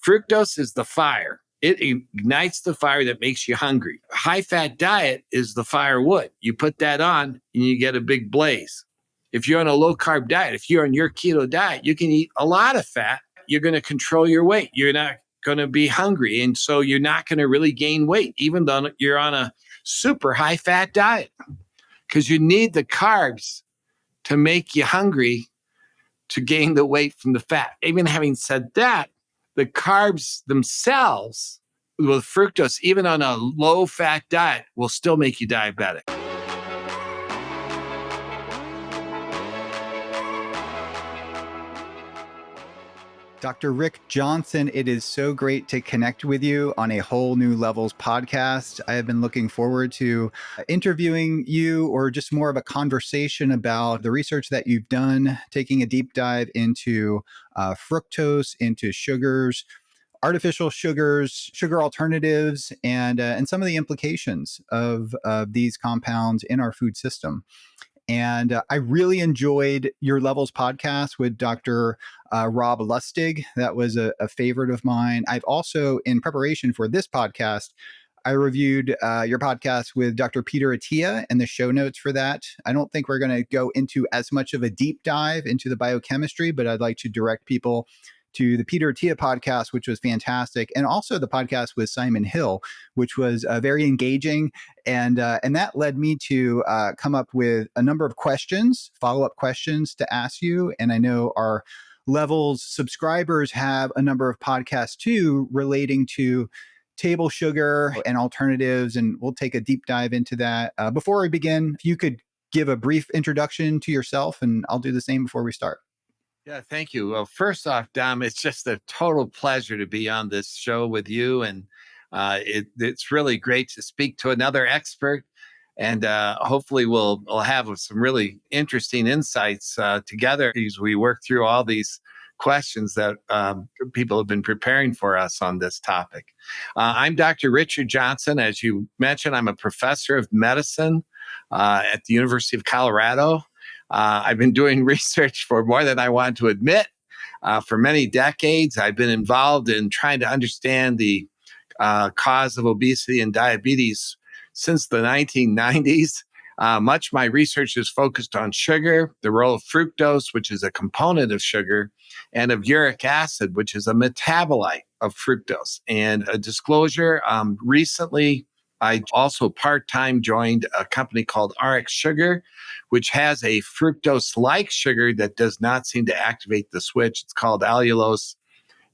Fructose is the fire. It ignites the fire that makes you hungry. High-fat diet is the firewood. You put that on and you get a big blaze. If you're on a low-carb diet, if you're on your keto diet, you can eat a lot of fat. You're going to control your weight. You're not going to be hungry. And so you're not going to really gain weight, even though you're on a super high-fat diet, because you need the carbs to make you hungry to gain the weight from the fat. Even having said that, the carbs themselves with fructose, even on a low-fat diet, will still make you diabetic. Dr. Rick Johnson, it is so great to connect with you on a Whole New Levels podcast. I have been looking forward to interviewing you, or just more of a conversation about the research that you've done, taking a deep dive into fructose, into sugars, artificial sugars, sugar alternatives, and some of the implications of these compounds in our food system. And I really enjoyed your Levels podcast with Dr. Rob Lustig. That was a favorite of mine. I've also, in preparation for this podcast, I reviewed your podcast with Dr. Peter Attia and the show notes for that. I don't think we're going to go into as much of a deep dive into the biochemistry, but I'd like to direct people to the Peter Attia podcast, which was fantastic, and also the podcast with Simon Hill, which was very engaging. And that led me to come up with a number of questions, follow-up questions to ask you. And I know our Levels subscribers have a number of podcasts too relating to table sugar and alternatives, and we'll take a deep dive into that. Before we begin, if you could give a brief introduction to yourself, and I'll do the same before we start. Yeah, thank you. Well, first off, Dom, it's just a total pleasure to be on this show with you. And it's really great to speak to another expert. And hopefully we'll have some really interesting insights together as we work through all these questions that people have been preparing for us on this topic. I'm Dr. Richard Johnson. As you mentioned, I'm a professor of medicine at the University of Colorado. I've been doing research for more than I want to admit. For many decades, I've been involved in trying to understand the cause of obesity and diabetes since the 1990s. Much of my research is focused on sugar, the role of fructose, which is a component of sugar, and of uric acid, which is a metabolite of fructose. And a disclosure, recently, I also part-time joined a company called RX Sugar, which has a fructose-like sugar that does not seem to activate the switch. It's called Allulose.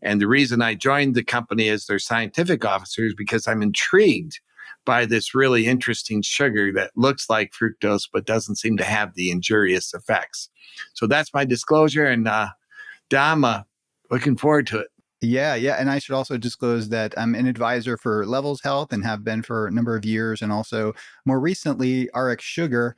And the reason I joined the company as their scientific officer is because I'm intrigued by this really interesting sugar that looks like fructose but doesn't seem to have the injurious effects. So that's my disclosure. And Dom, looking forward to it. Yeah. And I should also disclose that I'm an advisor for Levels Health and have been for a number of years, and also more recently RX Sugar,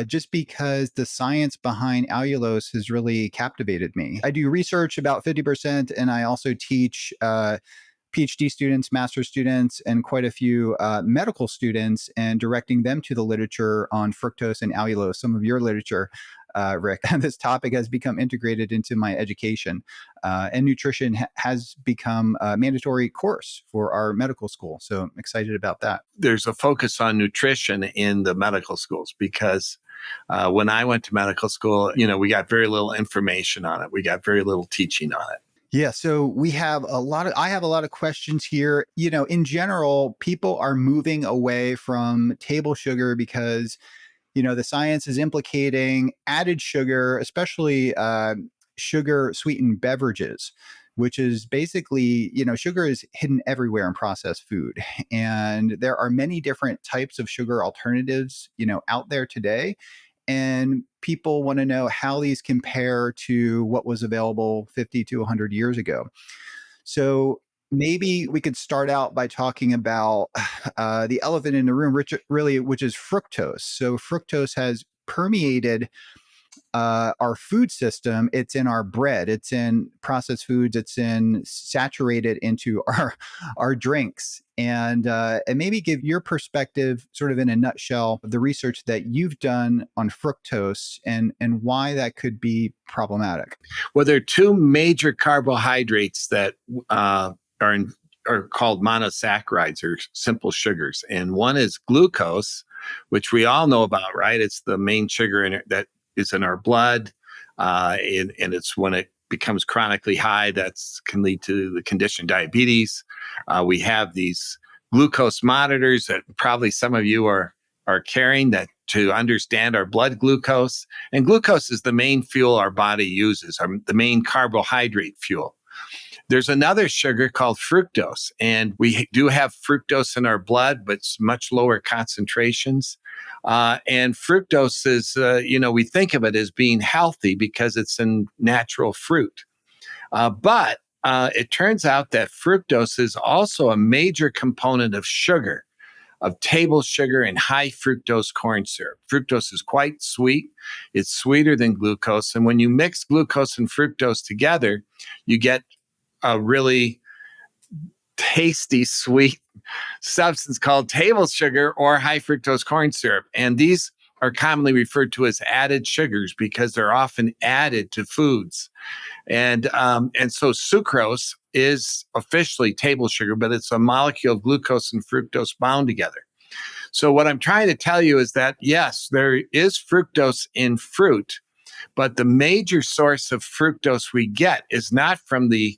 just because the science behind allulose has really captivated me. I do research about 50%, and I also teach PhD students, master's students, and quite a few medical students, and directing them to the literature on fructose and allulose, some of your literature, Rick. This topic has become integrated into my education, and nutrition has become a mandatory course for our medical school. So I'm excited about that. There's a focus on nutrition in the medical schools because when I went to medical school, we got very little information on it. We got very little teaching on it. Yeah, so I have a lot of questions here. In general, people are moving away from table sugar because the science is implicating added sugar, especially sugar sweetened beverages, which is basically, sugar is hidden everywhere in processed food. And there are many different types of sugar alternatives, out there today. And people want to know how these compare to what was available 50 to 100 years ago. So maybe we could start out by talking about the elephant in the room, which is fructose. So fructose has permeated our food system. It's in our bread, it's in processed foods, it's in saturated into our drinks. And maybe give your perspective, sort of in a nutshell, of the research that you've done on fructose and why that could be problematic. Well, there are two major carbohydrates that are called monosaccharides, or simple sugars. And one is glucose, which we all know about, right? It's the main sugar that is in our blood. And it's when it becomes chronically high, that can lead to the condition diabetes. We have these glucose monitors that probably some of you are carrying, that to understand our blood glucose. And glucose is the main fuel our body uses, the main carbohydrate fuel. There's another sugar called fructose, and we do have fructose in our blood, but it's much lower concentrations. And fructose is, we think of it as being healthy because it's in natural fruit. But it turns out that fructose is also a major component of sugar, of table sugar and high fructose corn syrup. Fructose is quite sweet. It's sweeter than glucose. And when you mix glucose and fructose together, you get a really tasty, sweet substance called table sugar or high fructose corn syrup. And these are commonly referred to as added sugars because they're often added to foods. And so sucralose is officially table sugar, but it's a molecule of glucose and fructose bound together. So what I'm trying to tell you is that, yes, there is fructose in fruit, but the major source of fructose we get is not from the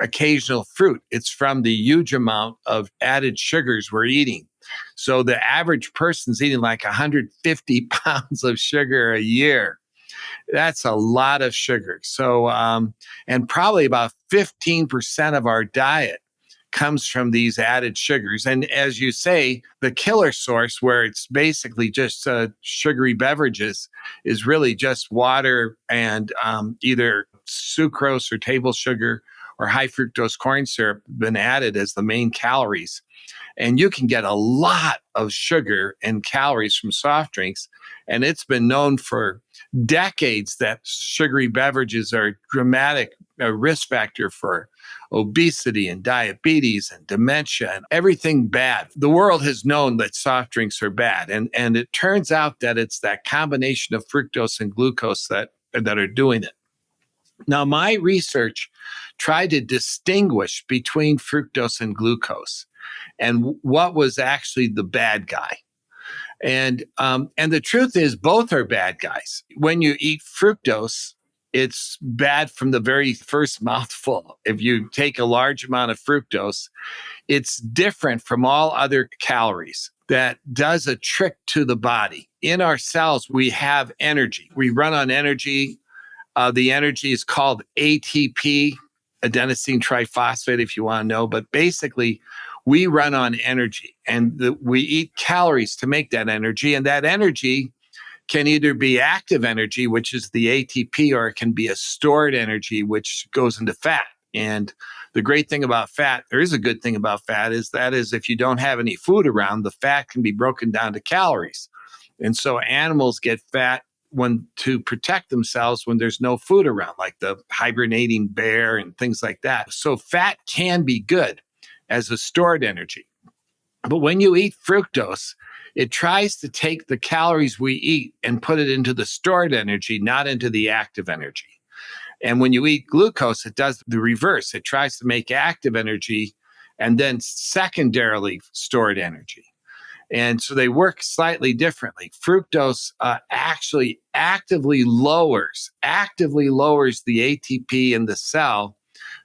occasional fruit. It's from the huge amount of added sugars we're eating. So the average person's eating like 150 pounds of sugar a year. That's a lot of sugar. So, and probably about 15% of our diet comes from these added sugars. And as you say, the killer source, where it's basically just sugary beverages, is really just water and either sucrose or table sugar or high fructose corn syrup been added as the main calories. And you can get a lot of sugar and calories from soft drinks. And it's been known for decades that sugary beverages are a dramatic risk factor for obesity and diabetes and dementia and everything bad. The world has known that soft drinks are bad. And it turns out that it's that combination of fructose and glucose that are doing it. Now, my research tried to distinguish between fructose and glucose and what was actually the bad guy. And the truth is, both are bad guys. When you eat fructose, it's bad from the very first mouthful. If you take a large amount of fructose, it's different from all other calories. That does a trick to the body. In our cells, we have energy. We run on energy. The energy is called ATP, adenosine triphosphate, if you want to know. But basically, we run on energy, and we eat calories to make that energy. And that energy can either be active energy, which is the ATP, or it can be a stored energy, which goes into fat. And the great thing about fat, there is a good thing about fat, is if you don't have any food around, the fat can be broken down to calories. And so animals get fat to protect themselves when there's no food around, like the hibernating bear and things like that. So fat can be good as a stored energy. But when you eat fructose, it tries to take the calories we eat and put it into the stored energy, not into the active energy. And when you eat glucose, it does the reverse. It tries to make active energy and then secondarily stored energy. And so they work slightly differently. Fructose actually actively lowers the ATP in the cell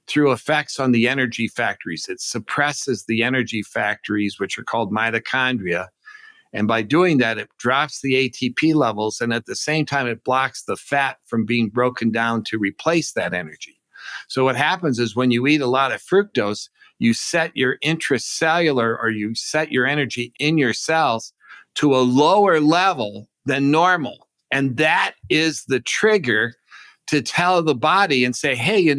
through effects on the energy factories. It suppresses the energy factories, which are called mitochondria. And by doing that, it drops the ATP levels. And at the same time, it blocks the fat from being broken down to replace that energy. So what happens is when you eat a lot of fructose, you set your intracellular, or you set your energy in your cells to a lower level than normal. And that is the trigger to tell the body and say, hey,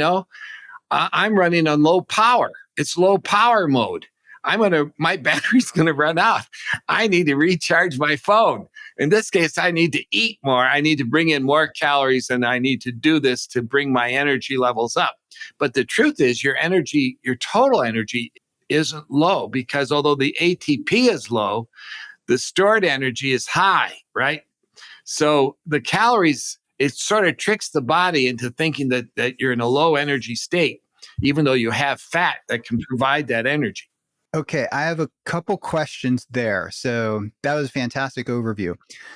I'm running on low power. It's low power mode. My battery's going to run out. I need to recharge my phone. In this case, I need to eat more. I need to bring in more calories, and I need to do this to bring my energy levels up. But the truth is, your energy, your total energy isn't low, because although the ATP is low, the stored energy is high, right? So the calories, it sort of tricks the body into thinking that you're in a low energy state, even though you have fat that can provide that energy. Okay, I have a couple questions there. So that was a fantastic overview.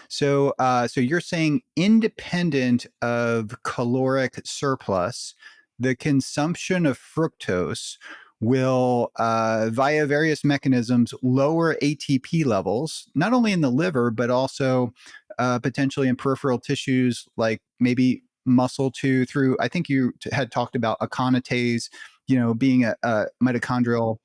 So you're saying independent of caloric surplus, the consumption of fructose will, via various mechanisms, lower ATP levels, not only in the liver but also potentially in peripheral tissues, like maybe muscle too. Through, I think you had talked about aconitase, being a mitochondrial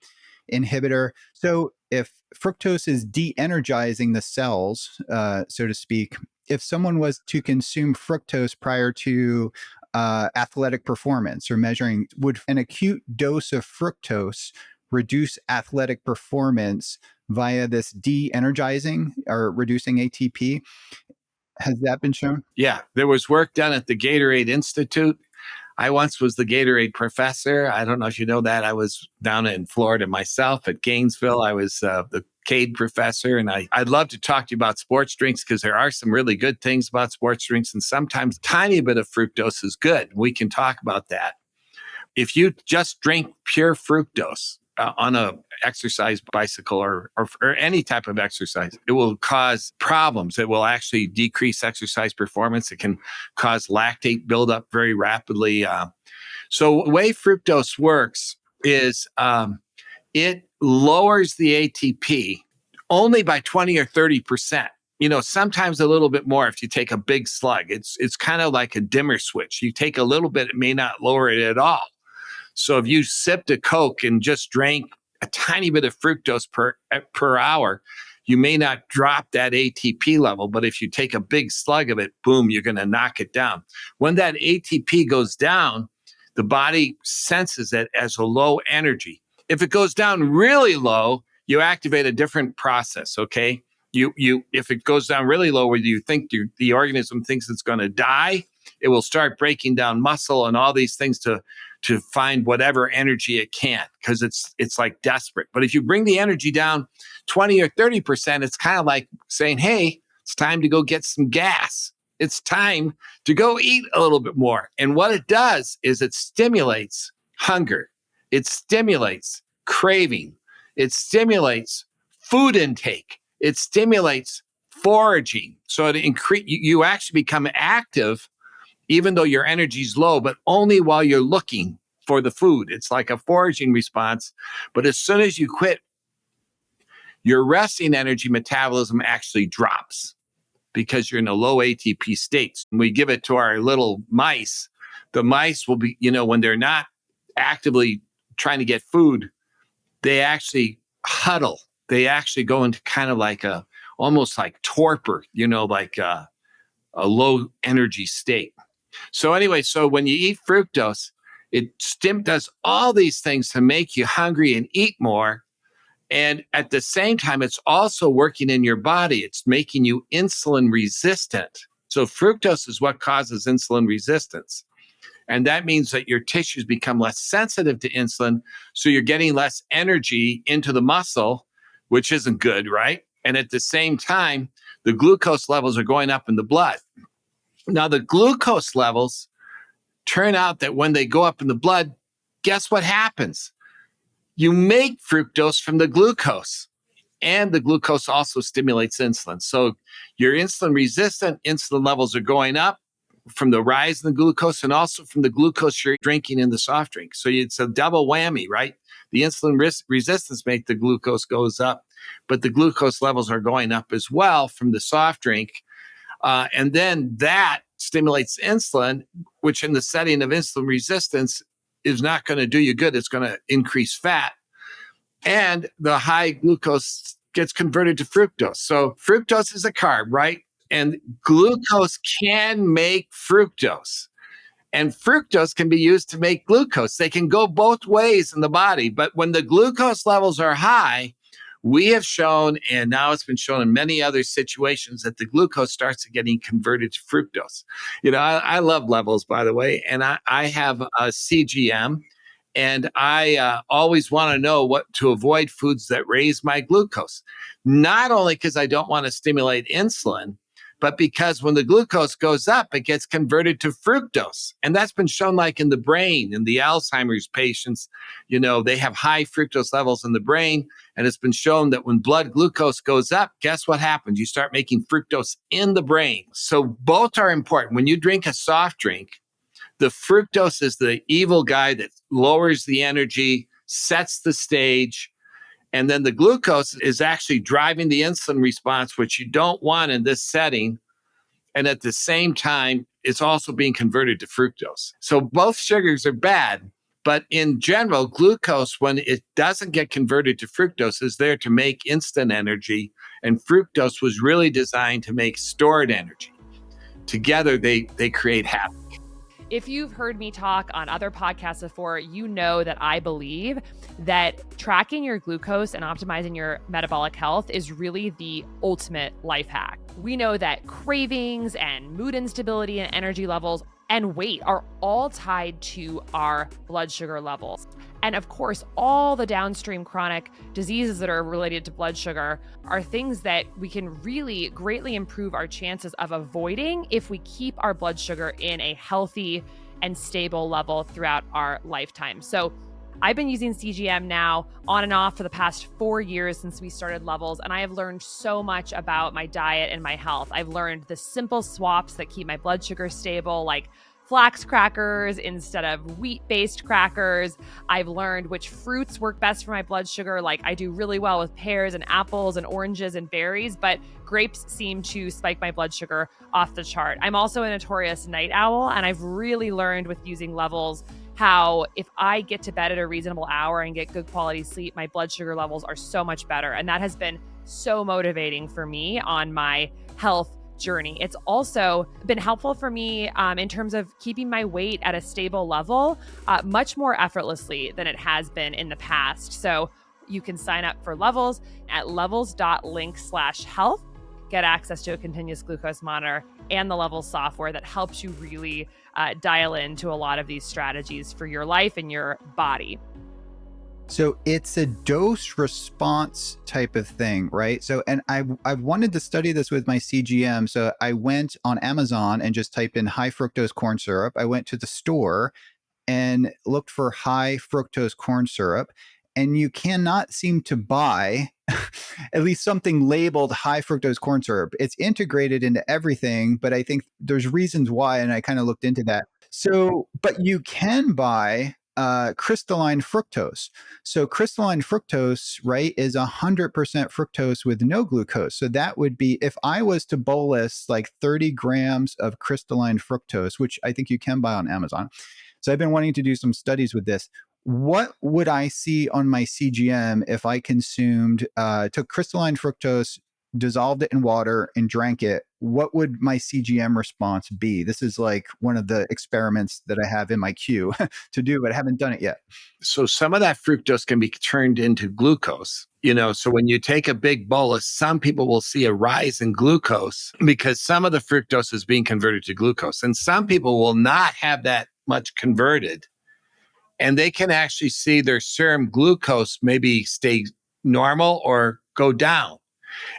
inhibitor. So if fructose is de-energizing the cells, so to speak, if someone was to consume fructose prior to athletic performance or measuring, would an acute dose of fructose reduce athletic performance via this de-energizing or reducing ATP? Has that been shown? Yeah, there was work done at the Gatorade Institute. I once was the Gatorade professor. I don't know if you know that. I was down in Florida myself at Gainesville. I was the CADE professor. And I'd love to talk to you about sports drinks, because there are some really good things about sports drinks. And sometimes a tiny bit of fructose is good. We can talk about that. If you just drink pure fructose on a exercise bicycle or any type of exercise, it will cause problems. It will actually decrease exercise performance. It can cause lactate buildup very rapidly. So the way fructose works is it lowers the ATP only by 20 or 30%. Sometimes a little bit more if you take a big slug. It's kind of like a dimmer switch. You take a little bit, it may not lower it at all. So if you sipped a Coke and just drank a tiny bit of fructose per hour, you may not drop that ATP level. But if you take a big slug of it, boom, you're going to knock it down. When that ATP goes down, the body senses it as a low energy. If it goes down really low, you activate a different process, okay? If it goes down really low where you think the organism thinks it's going to die, it will start breaking down muscle and all these things to find whatever energy it can, because it's like desperate. But if you bring the energy down 20 or 30%, it's kind of like saying, hey, it's time to go get some gas. It's time to go eat a little bit more. And what it does is it stimulates hunger. It stimulates craving. It stimulates food intake. It stimulates foraging. So you actually become active even though your energy is low, but only while you're looking for the food. It's like a foraging response. But as soon as you quit, your resting energy metabolism actually drops because you're in a low ATP state. When we give it to our little mice, the mice will be, when they're not actively trying to get food, they actually huddle. They actually go into kind of like almost like torpor, like a low energy state. So anyway, so when you eat fructose, it does all these things to make you hungry and eat more. And at the same time, it's also working in your body. It's making you insulin resistant. So fructose is what causes insulin resistance. And that means that your tissues become less sensitive to insulin. So you're getting less energy into the muscle, which isn't good, right? And at the same time, the glucose levels are going up in the blood. Now, the glucose levels turn out that when they go up in the blood, guess what happens? You make fructose from the glucose, and the glucose also stimulates insulin. So you're insulin resistant, insulin levels are going up from the rise in the glucose and also from the glucose you're drinking in the soft drink. So it's a double whammy, right? The insulin resistance make the glucose goes up, but the glucose levels are going up as well from the soft drink. And then that stimulates insulin, which in the setting of insulin resistance is not going to do you good. It's going to increase fat. And the high glucose gets converted to fructose. So fructose is a carb, right? And glucose can make fructose. And fructose can be used to make glucose. They can go both ways in the body. But when the glucose levels are high, we have shown, and now it's been shown in many other situations, that the glucose starts getting converted to fructose. I love levels, by the way, and I have a CGM, and I always want to know what to avoid foods that raise my glucose. Not only because I don't want to stimulate insulin, but because when the glucose goes up, it gets converted to fructose. And that's been shown like in the brain, in the Alzheimer's patients, they have high fructose levels in the brain. And it's been shown that when blood glucose goes up, guess what happens? You start making fructose in the brain. So both are important. When you drink a soft drink, the fructose is the evil guy that lowers the energy, sets the stage. And then the glucose is actually driving the insulin response, which you don't want in this setting. And at the same time, it's also being converted to fructose. So both sugars are bad. But in general, glucose, when it doesn't get converted to fructose, is there to make instant energy. And fructose was really designed to make stored energy. Together, they create havoc. If you've heard me talk on other podcasts before, you know that I believe that tracking your glucose and optimizing your metabolic health is really the ultimate life hack. We know that cravings and mood instability and energy levels and weight are all tied to our blood sugar levels. And of course, all the downstream chronic diseases that are related to blood sugar are things that we can really greatly improve our chances of avoiding if we keep our blood sugar in a healthy and stable level throughout our lifetime. So I've been using CGM now on and off for the past 4 years since we started Levels, and I have learned so much about my diet and my health. I've learned the simple swaps that keep my blood sugar stable, like flax crackers instead of wheat-based crackers. I've learned which fruits work best for my blood sugar. Like I do really well with pears and apples and oranges and berries, but grapes seem to spike my blood sugar off the chart. I'm also a notorious night owl, and I've really learned with using Levels how if I get to bed at a reasonable hour and get good quality sleep, my blood sugar levels are so much better. And that has been so motivating for me on my health journey. It's also been helpful for me in terms of keeping my weight at a stable level much more effortlessly than it has been in the past. So you can sign up for Levels at levels.link/health, get access to a continuous glucose monitor and the Levels software that helps you really dial into a lot of these strategies for your life and your body. So it's a dose response type of thing, right? So, and I wanted to study this with my CGM. So I went on Amazon and just typed in high fructose corn syrup. I went to the store and looked for high fructose corn syrup, and you cannot seem to buy at least something labeled high fructose corn syrup. It's integrated into everything, but I think there's reasons why, and I kind of looked into that. So, but you can buy crystalline fructose. So crystalline fructose, right, is 100% fructose with no glucose. So that would be, if I was to bolus like 30 grams of crystalline fructose, which I think you can buy on Amazon. So I've been wanting to do some studies with this. What would I see on my CGM if I consumed, took crystalline fructose, dissolved it in water and drank it? What would my CGM response be? This is like one of the experiments that I have in my queue to do, but I haven't done it yet. So some of that fructose can be turned into glucose. So when you take a big bolus, some people will see a rise in glucose because some of the fructose is being converted to glucose. And some people will not have that much converted. And they can actually see their serum glucose maybe stay normal or go down.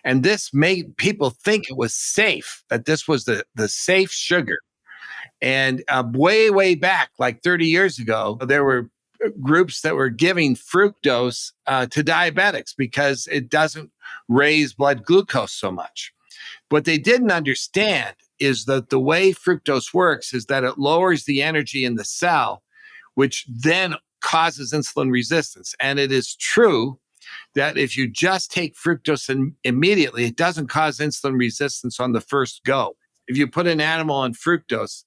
And this made people think it was safe, that this was the safe sugar. And way back, like 30 years ago, there were groups that were giving fructose to diabetics because it doesn't raise blood glucose so much. What they didn't understand is that the way fructose works is that it lowers the energy in the cell, which then causes insulin resistance. And it is true that if you just take fructose immediately, it doesn't cause insulin resistance on the first go. If you put an animal on fructose,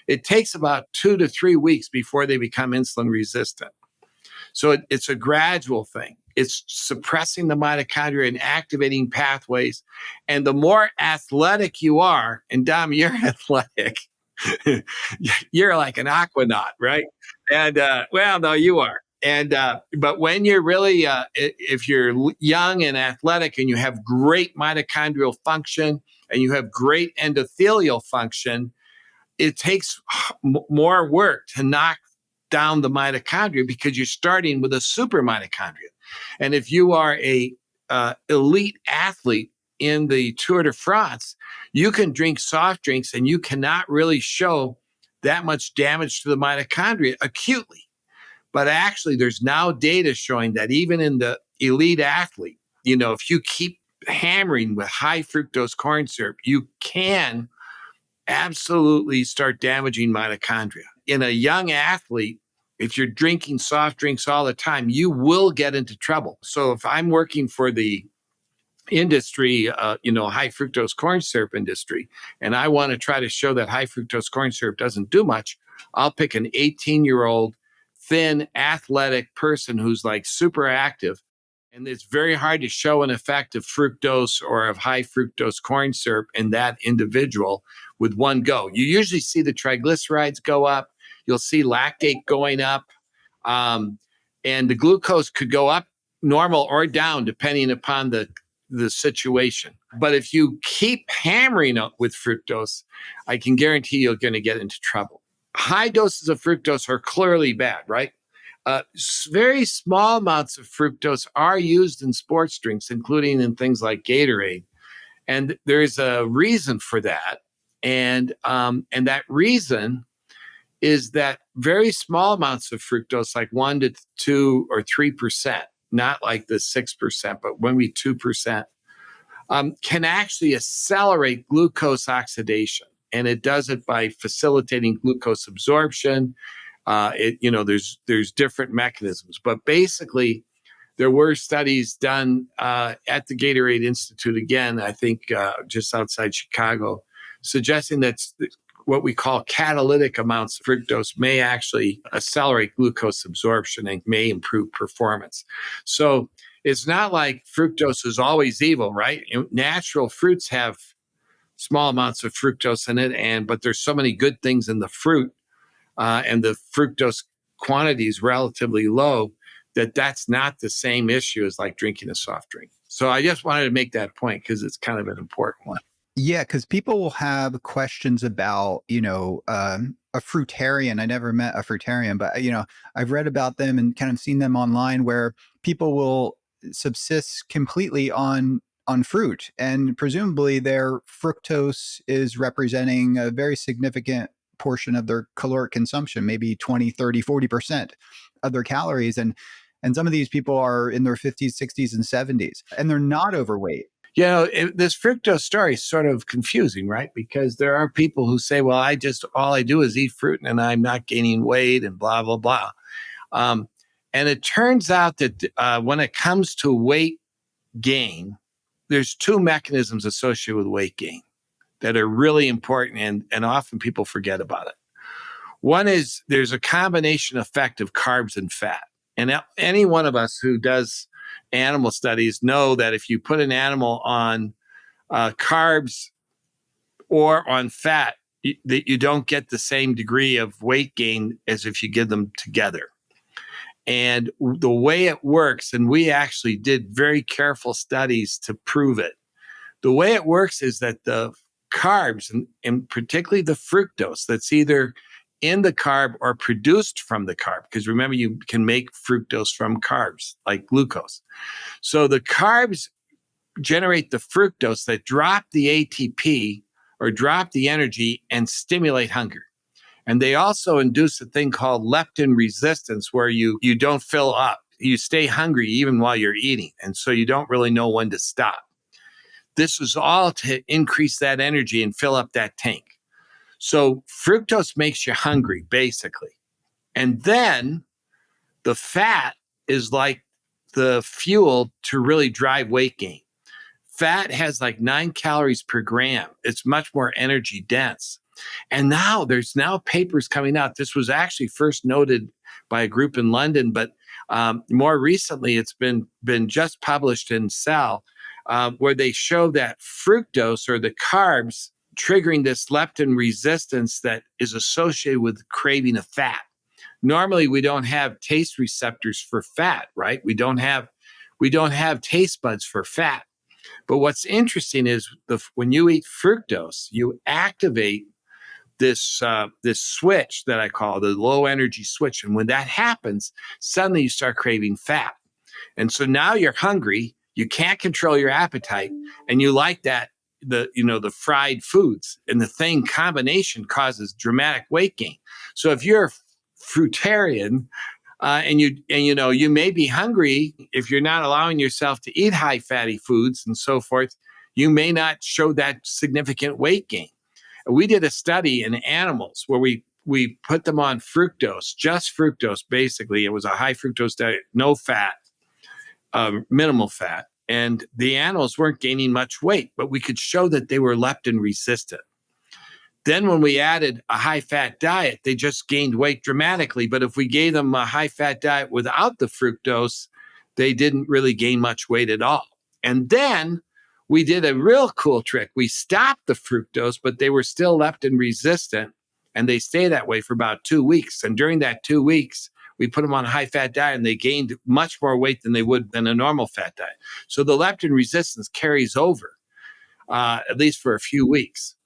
it takes about 2 to 3 weeks before they become insulin resistant. So it's a gradual thing. It's suppressing the mitochondria and activating pathways. And the more athletic you are, and Dom, you're athletic, you're like an aquanaut, right? And well, no, you are. But when you're really, if you're young and athletic and you have great mitochondrial function and you have great endothelial function, it takes more work to knock down the mitochondria because you're starting with a super mitochondria. And if you are a elite athlete in the Tour de France, you can drink soft drinks and you cannot really show that much damage to the mitochondria acutely. But actually, there's now data showing that even in the elite athlete, if you keep hammering with high fructose corn syrup, you can absolutely start damaging mitochondria. In a young athlete, if you're drinking soft drinks all the time, you will get into trouble. So if I'm working for the industry, high fructose corn syrup industry, and I want to try to show that high fructose corn syrup doesn't do much, I'll pick an 18-year-old thin athletic person who's like super active. And it's very hard to show an effect of fructose or of high fructose corn syrup in that individual with one go. You usually see the triglycerides go up. You'll see lactate going up. And the glucose could go up normal or down depending upon the situation. But if you keep hammering up with fructose, I can guarantee you're going to get into trouble. High doses of fructose are clearly bad, right? Very small amounts of fructose are used in sports drinks, including in things like Gatorade. And there's a reason for that. And that reason is that very small amounts of fructose, like 1 to 2 or 3%, not like the 6%, but maybe 2%, can actually accelerate glucose oxidation. And it does it by facilitating glucose absorption. There's different mechanisms, but basically there were studies done at the Gatorade Institute, again, I think just outside Chicago, suggesting that what we call catalytic amounts of fructose may actually accelerate glucose absorption and may improve performance. So it's not like fructose is always evil, right? Natural fruits have small amounts of fructose in it, but there's so many good things in the fruit, and the fructose quantity is relatively low, that's not the same issue as like drinking a soft drink. So I just wanted to make that point because it's kind of an important one. Yeah, because people will have questions about, a fruitarian. I never met a fruitarian, but, I've read about them and kind of seen them online where people will subsist completely on fruit. And presumably their fructose is representing a very significant portion of their caloric consumption, maybe 20, 30, 40% of their calories. And some of these people are in their 50s, 60s, and 70s, and they're not overweight. This fructose story is sort of confusing, right? Because there are people who say, well, all I do is eat fruit and I'm not gaining weight and blah, blah, blah. And it turns out that when it comes to weight gain, there's two mechanisms associated with weight gain that are really important, and often people forget about it. One is there's a combination effect of carbs and fat. And any one of us who does animal studies know that if you put an animal on carbs or on fat, that you don't get the same degree of weight gain as if you give them together. And the way it works, and we actually did very careful studies to prove it, the way it works is that the carbs, and particularly the fructose that's either in the carb or produced from the carb, because remember, you can make fructose from carbs like glucose. So the carbs generate the fructose that drop the ATP or drop the energy and stimulate hunger. And they also induce a thing called leptin resistance, where you don't fill up. You stay hungry even while you're eating. And so you don't really know when to stop. This is all to increase that energy and fill up that tank. So fructose makes you hungry, basically. And then the fat is like the fuel to really drive weight gain. Fat has like 9 calories per gram. It's much more energy dense. And now there's papers coming out. This was actually first noted by a group in London, but more recently it's been just published in Cell, where they show that fructose, or the carbs, triggering this leptin resistance that is associated with craving of fat. Normally, we don't have taste receptors for fat, right? We don't have taste buds for fat. But what's interesting is when you eat fructose, you activate this switch that I call the low energy switch. And when that happens, suddenly you start craving fat. And so now you're hungry, you can't control your appetite, and you like the fried foods. And the thing combination causes dramatic weight gain. So if you're a fruitarian, and you may be hungry if you're not allowing yourself to eat high fatty foods and so forth, you may not show that significant weight gain. We did a study in animals where we put them on fructose, just fructose. Basically, it was a high fructose diet, no fat, minimal fat, and the animals weren't gaining much weight, but we could show that they were leptin resistant. Then when we added a high-fat diet, they just gained weight dramatically. But if we gave them a high-fat diet without the fructose, they didn't really gain much weight at all. And then we did a real cool trick. We stopped the fructose, but they were still leptin resistant, and they stay that way for about 2 weeks. And during that 2 weeks, we put them on a high-fat diet, and they gained much more weight than they would than a normal fat diet. So the leptin resistance carries over, at least for a few weeks.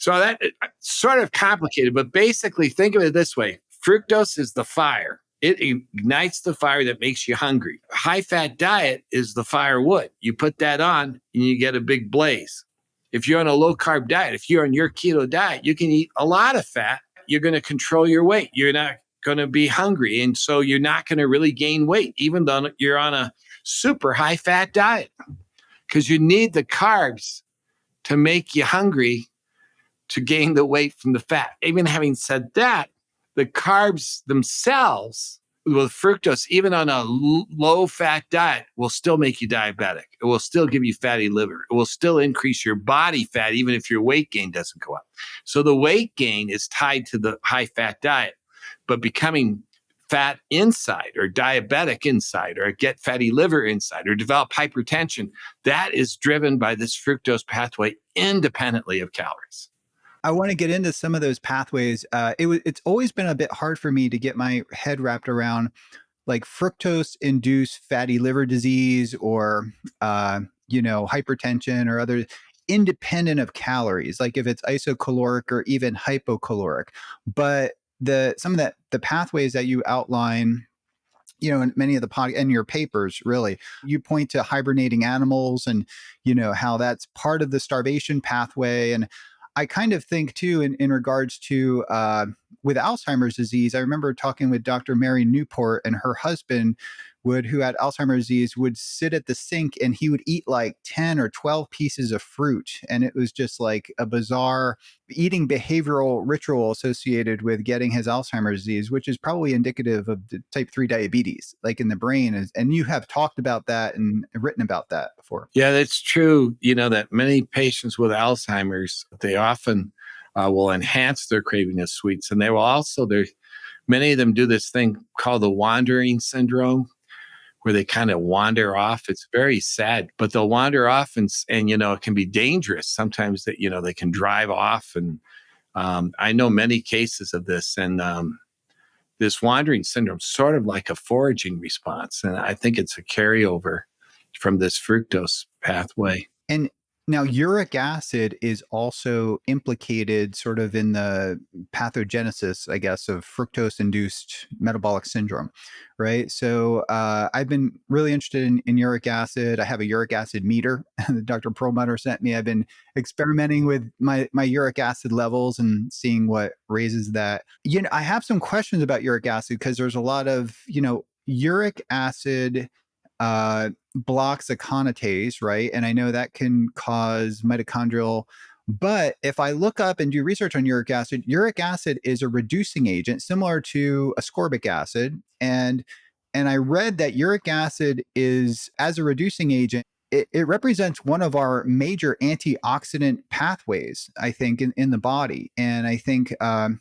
So that sort of complicated, but basically think of it this way. Fructose is the fire. It ignites the fire that makes you hungry. High-fat diet is the firewood. You put that on and you get a big blaze. If you're on a low-carb diet, if you're on your keto diet, you can eat a lot of fat. You're going to control your weight. You're not going to be hungry. And so you're not going to really gain weight, even though you're on a super high-fat diet, because you need the carbs to make you hungry to gain the weight from the fat. Even having said that, the carbs themselves with fructose, even on a low-fat diet, will still make you diabetic. It will still give you fatty liver. It will still increase your body fat, even if your weight gain doesn't go up. So the weight gain is tied to the high-fat diet, but becoming fat inside or diabetic inside or get fatty liver inside or develop hypertension, that is driven by this fructose pathway independently of calories. I want to get into some of those pathways. It's always been a bit hard for me to get my head wrapped around like fructose-induced fatty liver disease or hypertension or other independent of calories, like if it's isocaloric or even hypocaloric. But some of the pathways that you outline, in many of the in your papers, really, you point to hibernating animals and, how that's part of the starvation pathway. And I kind of think too, in regards to with Alzheimer's disease, I remember talking with Dr. Mary Newport, and her husband who had Alzheimer's disease would sit at the sink and he would eat like 10 or 12 pieces of fruit. And it was just like a bizarre eating behavioral ritual associated with getting his Alzheimer's disease, which is probably indicative of the type 3 diabetes, like in the brain. And you have talked about that and written about that before. Yeah, that's true. That many patients with Alzheimer's, they often will enhance their craving of sweets. And they will also, many of them do this thing called the wandering syndrome, where they kind of wander off. It's very sad, but they'll wander off and it can be dangerous sometimes that, they can drive off. And I know many cases of this, and this wandering syndrome, sort of like a foraging response. And I think it's a carryover from this fructose pathway. And now uric acid is also implicated sort of in the pathogenesis, I guess, of fructose-induced metabolic syndrome, right? So I've been really interested in uric acid. I have a uric acid meter that Dr. Perlmutter sent me. I've been experimenting with my uric acid levels and seeing what raises that. I have some questions about uric acid because there's a lot of, uric acid blocks aconitase, right? And I know that can cause mitochondrial. But if I look up and do research on uric acid is a reducing agent similar to ascorbic acid. And I read that uric acid is, as a reducing agent, it represents one of our major antioxidant pathways, I think, in the body. And I think, and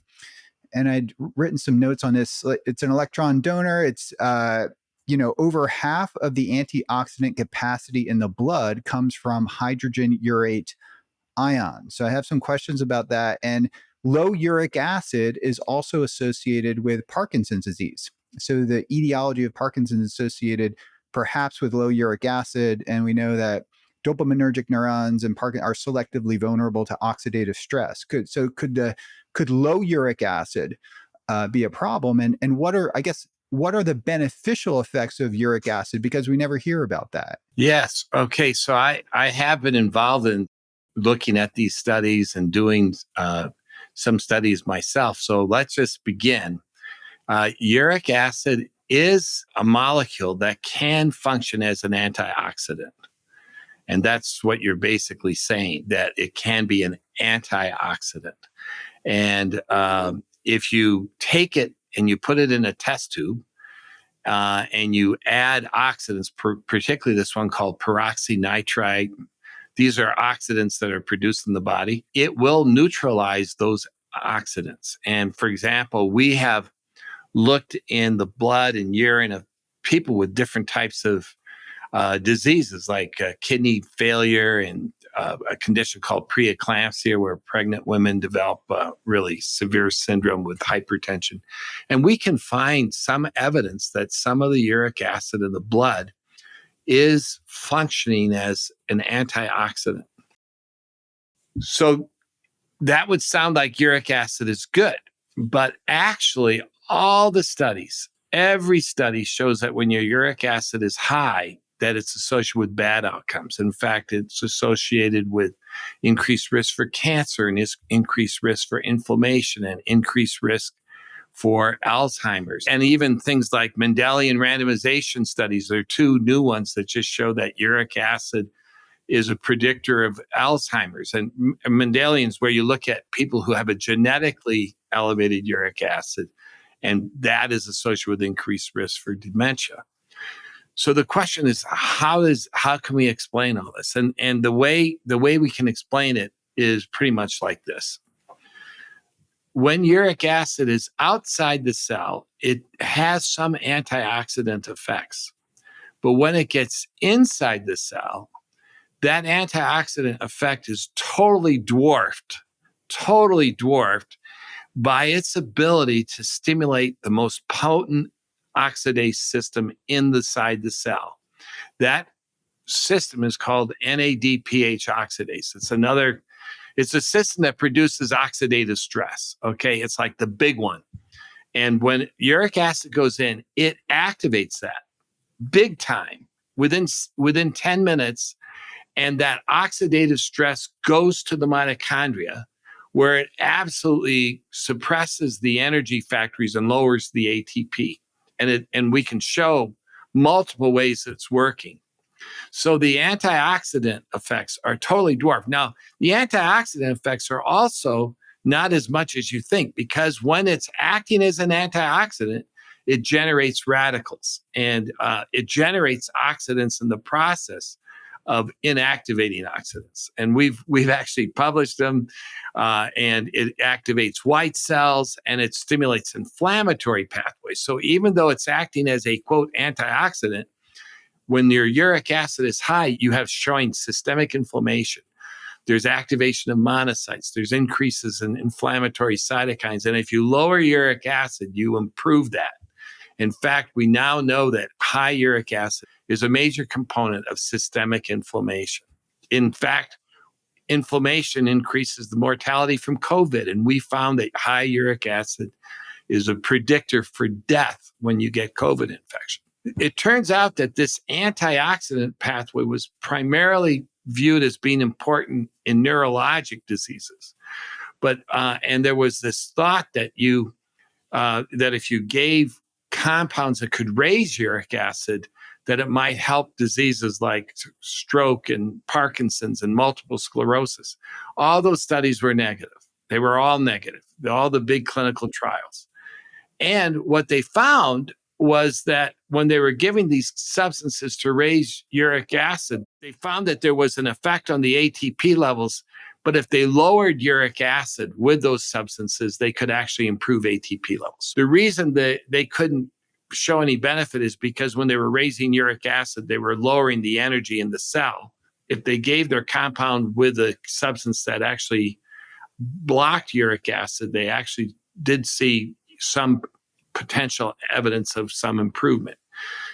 I'd written some notes on this. It's an electron donor. It's over half of the antioxidant capacity in the blood comes from hydrogen urate ions. So I have some questions about that. And low uric acid is also associated with Parkinson's disease. So the etiology of Parkinson's is associated perhaps with low uric acid, and we know that dopaminergic neurons and are selectively vulnerable to oxidative stress. Could low uric acid be a problem? And what are the beneficial effects of uric acid? Because we never hear about that. Yes. Okay. So I have been involved in looking at these studies and doing some studies myself. So let's just begin. Uric acid is a molecule that can function as an antioxidant. And that's what you're basically saying, that it can be an antioxidant. And if you take it and you put it in a test tube and you add oxidants, particularly this one called peroxynitrite, these are oxidants that are produced in the body, it will neutralize those oxidants. And for example, we have looked in the blood and urine of people with different types of diseases like kidney failure and a condition called preeclampsia, where pregnant women develop really severe syndrome with hypertension. And we can find some evidence that some of the uric acid in the blood is functioning as an antioxidant. So that would sound like uric acid is good, but actually all the studies, every study shows that when your uric acid is high, that it's associated with bad outcomes. In fact, it's associated with increased risk for cancer and increased risk for inflammation and increased risk for Alzheimer's. And even things like Mendelian randomization studies, there are two new ones that just show that uric acid is a predictor of Alzheimer's. And Mendelian's where you look at people who have a genetically elevated uric acid, and that is associated with increased risk for dementia. So the question is, how can we explain all this? And the way we can explain it is pretty much like this. When uric acid is outside the cell, it has some antioxidant effects. But when it gets inside the cell, that antioxidant effect is totally dwarfed by its ability to stimulate the most potent oxidase system inside the cell. That system is called NADPH oxidase. It's a system that produces oxidative stress. Okay. It's like the big one. And when uric acid goes in, it activates that big time within 10 minutes. And that oxidative stress goes to the mitochondria, where it absolutely suppresses the energy factories and lowers the ATP. And we can show multiple ways it's working. So the antioxidant effects are totally dwarfed. Now, the antioxidant effects are also not as much as you think, because when it's acting as an antioxidant, it generates radicals and it generates oxidants in the process of inactivating oxidants. And we've actually published them, and it activates white cells and it stimulates inflammatory pathways. So even though it's acting as a, quote, antioxidant, when your uric acid is high, you have showing systemic inflammation. There's activation of monocytes. There's increases in inflammatory cytokines. And if you lower uric acid, you improve that. In fact, we now know that high uric acid is a major component of systemic inflammation. In fact, inflammation increases the mortality from COVID. And we found that high uric acid is a predictor for death when you get COVID infection. It turns out that this antioxidant pathway was primarily viewed as being important in neurologic diseases. But and there was this thought that that if you gave compounds that could raise uric acid, that it might help diseases like stroke and Parkinson's and multiple sclerosis. All those studies were negative. They were all negative, all the big clinical trials. And what they found was that when they were giving these substances to raise uric acid, they found that there was an effect on the ATP levels. But if they lowered uric acid with those substances, they could actually improve ATP levels. The reason that they couldn't show any benefit is because when they were raising uric acid, they were lowering the energy in the cell. If they gave their compound with a substance that actually blocked uric acid, they actually did see some potential evidence of some improvement.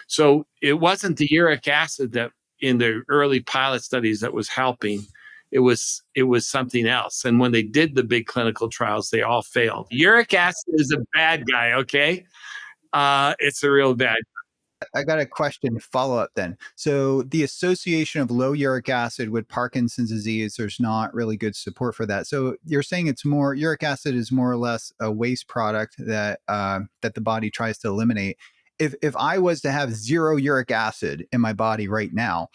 So it wasn't the uric acid that in the early pilot studies that was helping. It was something else. And when they did the big clinical trials, they all failed. Uric acid is a bad guy, okay? It's a real bad. I got a question follow up then. So the association of low uric acid with Parkinson's disease, there's not really good support for that. So you're saying it's more uric acid is more or less a waste product that that the body tries to eliminate. If I was to have zero uric acid in my body right now,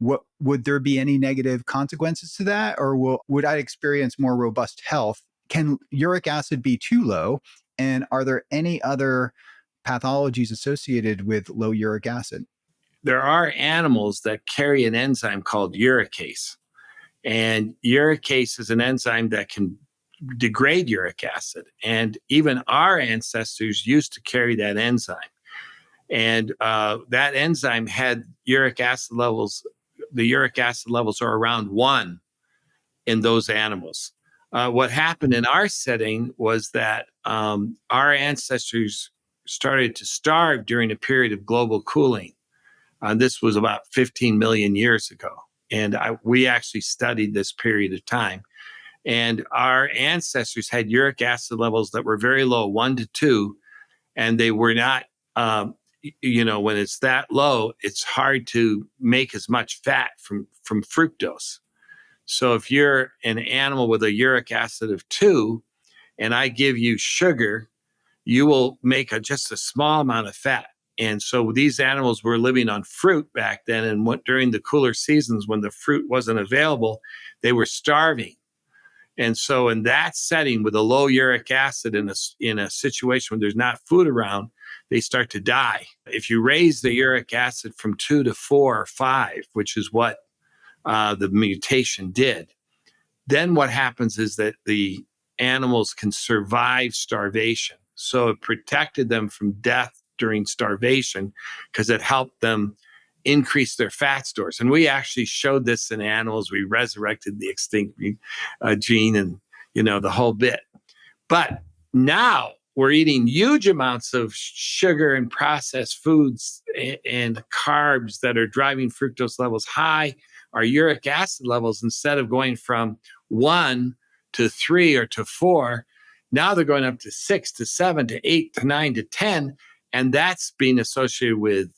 what would there be any negative consequences to that, or would I experience more robust health? Can uric acid be too low? And are there any other pathologies associated with low uric acid? There are animals that carry an enzyme called uricase. And uricase is an enzyme that can degrade uric acid. And even our ancestors used to carry that enzyme. And that enzyme had uric acid levels, the uric acid levels are around 1 in those animals. What happened in our setting was that our ancestors started to starve during a period of global cooling. This was about 15 million years ago. And we actually studied this period of time. And our ancestors had uric acid levels that were very low, 1 to 2. And they were not, when it's that low, it's hard to make as much fat from fructose. So if you're an animal with a uric acid of 2 and I give you sugar, you will make just a small amount of fat. And so these animals were living on fruit back then. And during the cooler seasons when the fruit wasn't available, they were starving. And so in that setting with a low uric acid in a situation where there's not food around, they start to die. If you raise the uric acid from 2 to 4 or 5, which is what the mutation did, then what happens is that the animals can survive starvation. So it protected them from death during starvation because it helped them increase their fat stores. And we actually showed this in animals. We resurrected the extinct gene and, the whole bit. But now we're eating huge amounts of sugar and processed foods and carbs that are driving fructose levels high. Our uric acid levels, instead of going from 1 to 3 or to 4, now they're going up to 6 to 7 to 8 to 9 to 10. And that's being associated with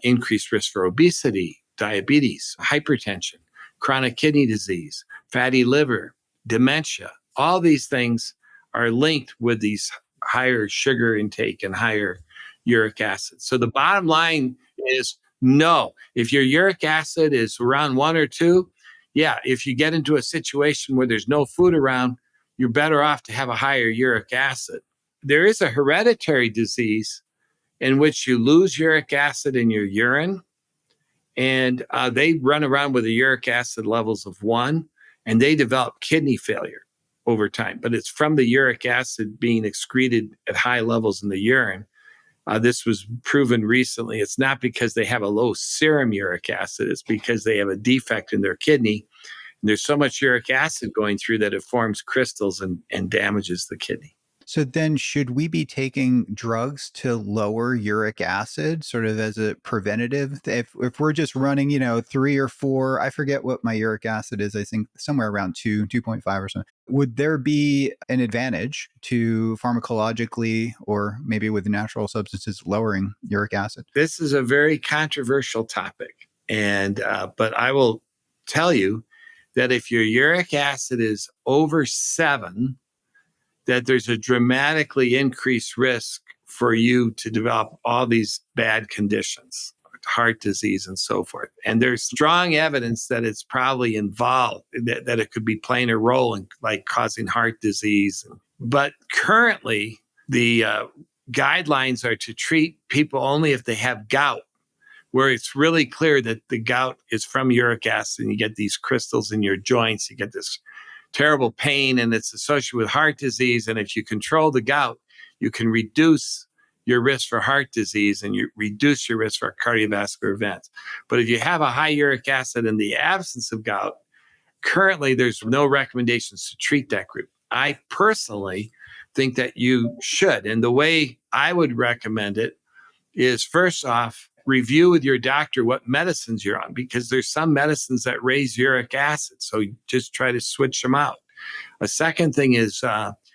increased risk for obesity, diabetes, hypertension, chronic kidney disease, fatty liver, dementia. All these things are linked with these higher sugar intake and higher uric acid. So the bottom line is no. If your uric acid is around 1 or 2, yeah, if you get into a situation where there's no food around, you're better off to have a higher uric acid. There is a hereditary disease in which you lose uric acid in your urine, and they run around with the uric acid levels of 1, and they develop kidney failure over time. But it's from the uric acid being excreted at high levels in the urine. This was proven recently. It's not because they have a low serum uric acid. It's because they have a defect in their kidney. And there's so much uric acid going through that it forms crystals and damages the kidney. So then should we be taking drugs to lower uric acid sort of as a preventative? If we're just running, 3 or 4, I forget what my uric acid is, I think somewhere around 2, 2.5 or something. Would there be an advantage to pharmacologically or maybe with natural substances lowering uric acid? This is a very controversial topic. And but I will tell you that if your uric acid is over 7, that there's a dramatically increased risk for you to develop all these bad conditions, heart disease and so forth. And there's strong evidence that it's probably involved, that it could be playing a role in like causing heart disease. But currently, the guidelines are to treat people only if they have gout, where it's really clear that the gout is from uric acid and you get these crystals in your joints, you get this terrible pain, and it's associated with heart disease. And if you control the gout, you can reduce your risk for heart disease and you reduce your risk for cardiovascular events. But if you have a high uric acid in the absence of gout, Currently, there's no recommendations to treat that group. I personally think that you should. And the way I would recommend it is, first off, review with your doctor what medicines you're on, because there's some medicines that raise uric acid. So you just try to switch them out. A second thing is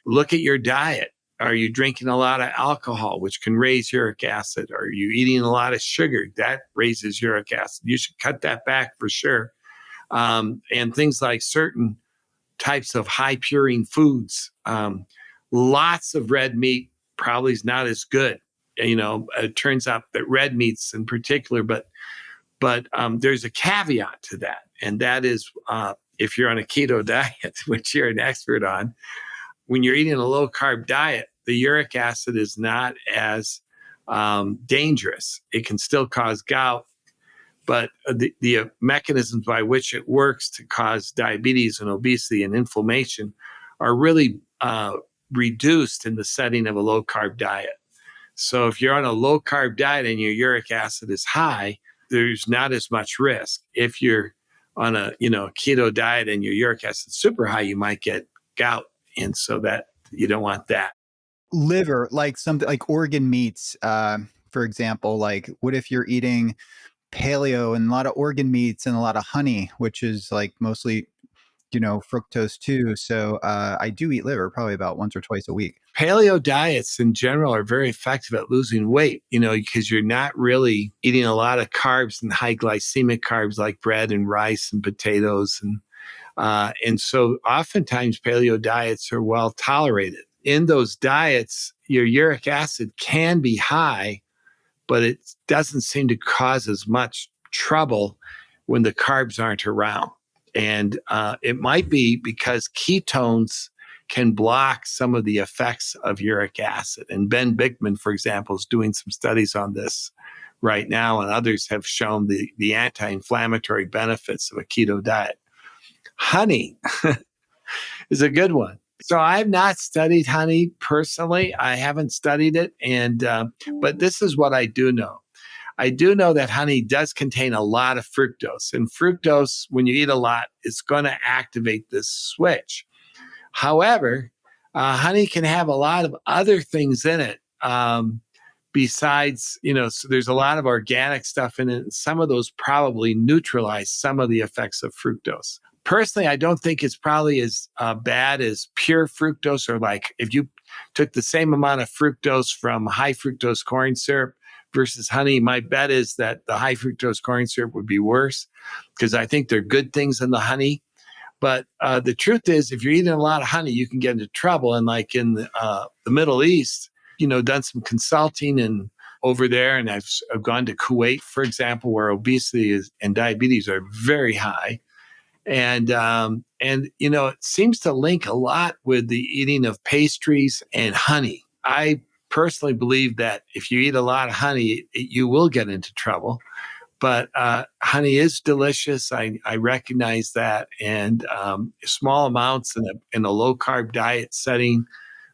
look at your diet. Are you drinking a lot of alcohol, which can raise uric acid? Are you eating a lot of sugar? That raises uric acid. You should cut that back for sure. And things like certain types of high purine foods. Lots of red meat probably is not as good. It turns out that red meats in particular, but there's a caveat to that. And that is if you're on a keto diet, which you're an expert on, when you're eating a low carb diet, the uric acid is not as dangerous. It can still cause gout, but the mechanisms by which it works to cause diabetes and obesity and inflammation are really reduced in the setting of a low carb diet. So if you're on a low carb diet and your uric acid is high, there's not as much risk. If you're on a keto diet and your uric acid is super high, you might get gout, and so that you don't want that. Liver, like something like organ meats, for example. Like, what if you're eating paleo and a lot of organ meats and a lot of honey, which is like mostly fructose too. So I do eat liver probably about once or twice a week. Paleo diets in general are very effective at losing weight, because you're not really eating a lot of carbs and high glycemic carbs like bread and rice and potatoes. And so oftentimes paleo diets are well tolerated. In those diets, your uric acid can be high, but it doesn't seem to cause as much trouble when the carbs aren't around. And it might be because ketones can block some of the effects of uric acid. And Ben Bikman, for example, is doing some studies on this right now, and others have shown the anti-inflammatory benefits of a keto diet. Honey is a good one. So I've not studied honey personally. I haven't studied it. But this is what I do know. I do know that honey does contain a lot of fructose. And fructose, when you eat a lot, it's going to activate this switch. However, honey can have a lot of other things in it. Besides, so there's a lot of organic stuff in it. And some of those probably neutralize some of the effects of fructose. Personally, I don't think it's probably as bad as pure fructose, or like if you took the same amount of fructose from high fructose corn syrup versus honey, my bet is that the high fructose corn syrup would be worse, because I think there are good things in the honey. But the truth is, if you're eating a lot of honey, you can get into trouble. And like in the Middle East, done some consulting and over there, and I've gone to Kuwait, for example, where obesity and diabetes are very high. And it seems to link a lot with the eating of pastries and honey. I personally believe that if you eat a lot of honey, you will get into trouble. But honey is delicious. I recognize that. And small amounts in a low carb diet setting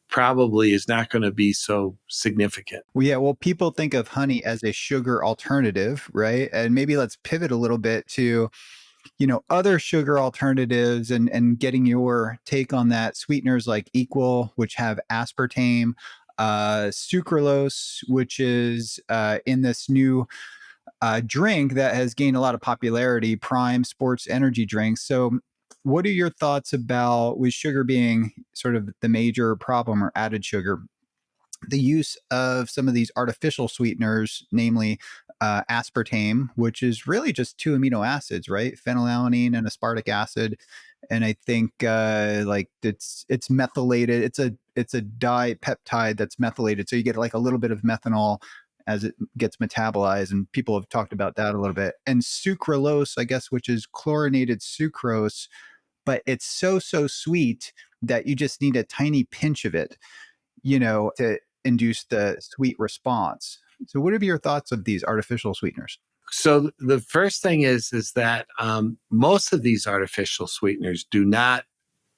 probably is not going to be so significant. Well, yeah. Well, people think of honey as a sugar alternative, right? And maybe let's pivot a little bit to other sugar alternatives and getting your take on that. Sweeteners like Equal, which have aspartame, Sucralose, which is in this new drink that has gained a lot of popularity, Prime sports energy drinks. So what are your thoughts about, with sugar being sort of the major problem, or added sugar, the use of some of these artificial sweeteners, namely aspartame, which is really just two amino acids, right? Phenylalanine and aspartic acid. And I think like it's methylated. It's a dipeptide that's methylated. So you get like a little bit of methanol as it gets metabolized. And people have talked about that a little bit. And sucralose, I guess, which is chlorinated sucrose, but it's so sweet that you just need a tiny pinch of it, to induce the sweet response. So what are your thoughts of these artificial sweeteners? So the first thing is that most of these artificial sweeteners do not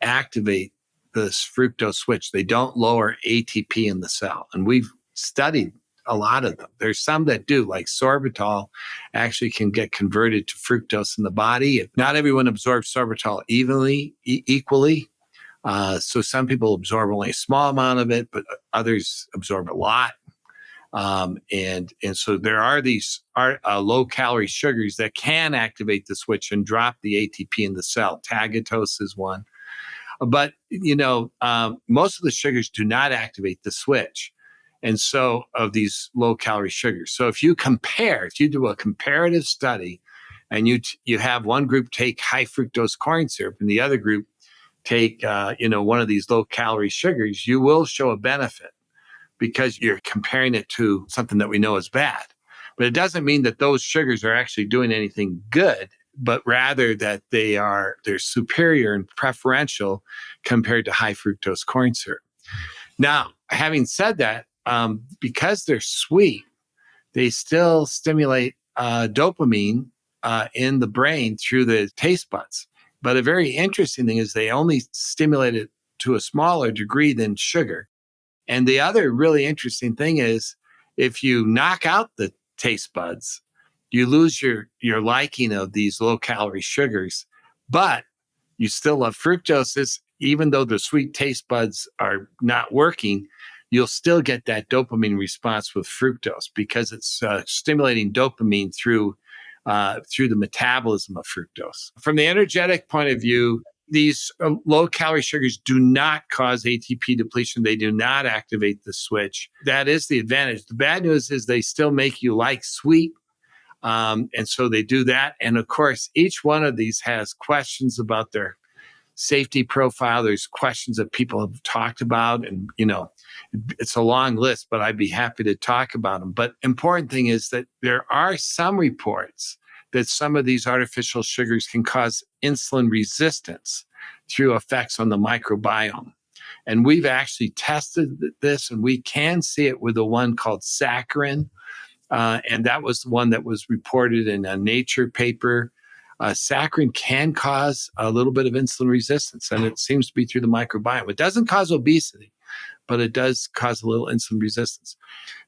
activate this fructose switch. They don't lower ATP in the cell. And we've studied a lot of them. There's some that do, like sorbitol actually can get converted to fructose in the body. Not everyone absorbs sorbitol equally. So some people absorb only a small amount of it, but others absorb a lot. And so there are these low calorie sugars that can activate the switch and drop the ATP in the cell. Tagatose is one. But, most of the sugars do not activate the switch. And so of these low calorie sugars. So if you do a comparative study and you have one group take high fructose corn syrup and the other group take, one of these low calorie sugars, you will show a benefit because you're comparing it to something that we know is bad. But it doesn't mean that those sugars are actually doing anything good, but rather that they're superior and preferential compared to high fructose corn syrup. Now, having said that, because they're sweet, they still stimulate dopamine in the brain through the taste buds. But a very interesting thing is they only stimulate it to a smaller degree than sugar. And the other really interesting thing is if you knock out the taste buds, you lose your liking of these low calorie sugars, but you still love fructose. Even though the sweet taste buds are not working, you'll still get that dopamine response with fructose because it's stimulating dopamine through the metabolism of fructose. From the energetic point of view, these low-calorie sugars do not cause ATP depletion. They do not activate the switch. That is the advantage. The bad news is they still make you like sweet. And so they do that. And of course, each one of these has questions about their safety profile. There's questions that people have talked about. And, it's a long list, but I'd be happy to talk about them. But important thing is that there are some reports that some of these artificial sugars can cause insulin resistance through effects on the microbiome. And we've actually tested this, and we can see it with the one called saccharin. And that was the one that was reported in a Nature paper. Saccharin can cause a little bit of insulin resistance, and it seems to be through the microbiome. It doesn't cause obesity, but it does cause a little insulin resistance.